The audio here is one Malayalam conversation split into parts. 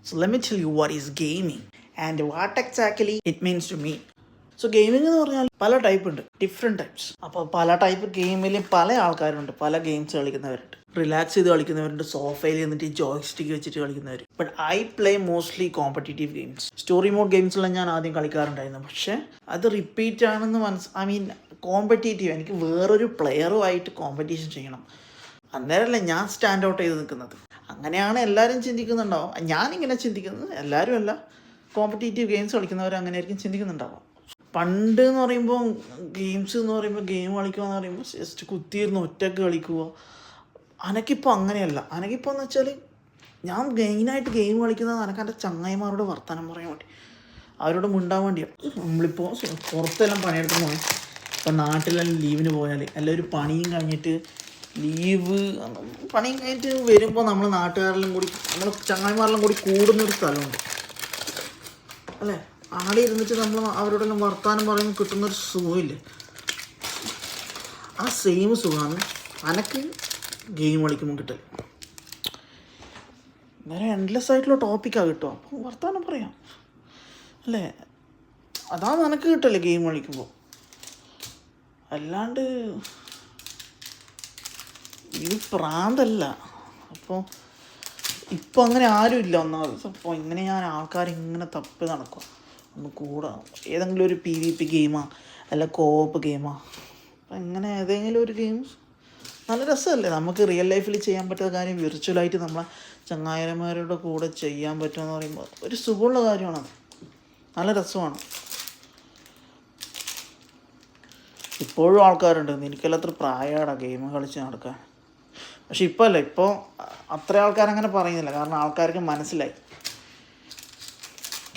So let me tell you what is gaming and what exactly it means to me. So gaming എന്ന് പറഞ്ഞാൽ പല ടൈപ്പ് ഉണ്ട്, ഡിഫറെൻറ്റ് ടൈപ്സ്. അപ്പോൾ പല ടൈപ്പ് ഗെയിമിൽ പല ആൾക്കാരുണ്ട്, പല ഗെയിംസ് കളിക്കുന്നവരുണ്ട്. റിലാക്സ് ചെയ്ത് കളിക്കുന്നവരുണ്ട്, സോഫയിൽ നിന്നിട്ട് ജോയ്സ്റ്റിക്ക് വെച്ചിട്ട് കളിക്കുന്നവർ. But I play mostly competitive games. Story mode ഗെയിംസെല്ലാം ഞാൻ ആദ്യം കളിക്കാറുണ്ടായിരുന്നു, പക്ഷേ അത് റിപ്പീറ്റ് ആണെന്ന് ഐ മീൻ കോമ്പറ്റീറ്റീവ്, എനിക്ക് വേറൊരു പ്ലെയറുമായിട്ട് കോമ്പറ്റീഷൻ ചെയ്യണം, അന്നേരമല്ലേ ഞാൻ സ്റ്റാൻഡ് ഔട്ട് ചെയ്ത് നിൽക്കുന്നത്. അങ്ങനെയാണ് എല്ലാവരും ചിന്തിക്കുന്നുണ്ടാവും. ഞാനിങ്ങനെ ചിന്തിക്കുന്നത്, എല്ലാവരും അല്ല, കോമ്പറ്റീറ്റീവ് ഗെയിംസ് കളിക്കുന്നവർ അങ്ങനെ ആയിരിക്കും ചിന്തിക്കുന്നുണ്ടാവും. പണ്ട് എന്ന് പറയുമ്പോൾ ഗെയിംസ് എന്ന് പറയുമ്പോൾ ഗെയിം കളിക്കുക എന്ന് പറയുമ്പോൾ ജസ്റ്റ് കുത്തിയിരുന്ന് ഒറ്റയ്ക്ക് കളിക്കുക. അനക്കിപ്പോൾ അങ്ങനെയല്ല. അനക്കിപ്പോൾ എന്ന് വെച്ചാൽ ഞാൻ മെയിനായിട്ട് ഗെയിം കളിക്കുന്നത് എൻ്റെ ചങ്ങായിമാരോട് വർത്തമാനം പറയാൻ വേണ്ടി, അവരോട് മിണ്ടാൻ വേണ്ടിയാണ്. നമ്മളിപ്പോൾ പുറത്തെല്ലാം പണിയെടുത്ത് പോയി, ഇപ്പോൾ നാട്ടിലെല്ലാം ലീവിന് പോയാൽ എല്ലാവരും പണിയും കഴിഞ്ഞിട്ട് പണിയും കഴിഞ്ഞിട്ട് വരുമ്പോൾ നമ്മൾ നാട്ടുകാരെല്ലാം കൂടി, നമ്മൾ ചങ്ങായിമാരെല്ലാം കൂടി കൂടുന്നൊരു സ്ഥലമുണ്ട് അല്ലേ. ആടെ ഇരുന്നിട്ട് നമ്മൾ അവരോടെല്ലാം വർത്താനം പറയുമ്പോൾ കിട്ടുന്നൊരു സുഖമില്ലേ, ആ സെയിം സുഖമാണ് അനക്ക് ഗെയിം കളിക്കുമ്പോൾ കിട്ടൽ. നേരെ എൻഡ്ലെസ് ആയിട്ടുള്ള ടോപ്പിക്കാണ് കിട്ടുക, അപ്പോൾ വർത്താനം പറയാം അല്ലേ. അതാണ് എനിക്ക് കിട്ടല്ലേ ഗെയിം കളിക്കുമ്പോൾ. അല്ലാണ്ട് ഇത് പ്രാന്തല്ല. അപ്പോൾ ഇപ്പോൾ അങ്ങനെ ആരുമില്ല ഒന്നാമത്. അപ്പോൾ ഇങ്ങനെ ഞാൻ ആൾക്കാരിങ്ങനെ തപ്പി നടക്കുക, ഒന്ന് കൂടെ ഏതെങ്കിലും ഒരു PvP ഗെയിമാ അല്ല കോപ്പ് ഗെയിമാ. അപ്പം ഇങ്ങനെ ഏതെങ്കിലും ഒരു ഗെയിംസ് നല്ല രസമല്ലേ. നമുക്ക് റിയൽ ലൈഫിൽ ചെയ്യാൻ പറ്റുന്ന കാര്യം വിർച്വലായിട്ട് നമ്മളെ ചങ്ങായിമാരുടെ കൂടെ ചെയ്യാൻ പറ്റുമെന്ന് പറയുമ്പോൾ ഒരു സുഖമുള്ള കാര്യമാണത്, നല്ല രസമാണ്. ഇപ്പോഴും ആൾക്കാരുണ്ട്, എനിക്കെല്ലാം അത്ര പ്രായമാണ് ഗെയിം കളിച്ച് നടക്കാൻ. പക്ഷെ ഇപ്പോൾ അല്ല, ഇപ്പോൾ അത്ര ആൾക്കാരങ്ങനെ പറയുന്നില്ല, കാരണം ആൾക്കാർക്ക് മനസ്സിലായി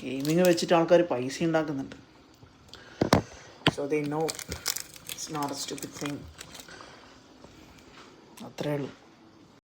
ഗെയിമിങ് വെച്ചിട്ട് ആൾക്കാർ പൈസ ഉണ്ടാക്കുന്നുണ്ട്. So they know it's not a stupid thing. അത്രേ ഉള്ളൂ.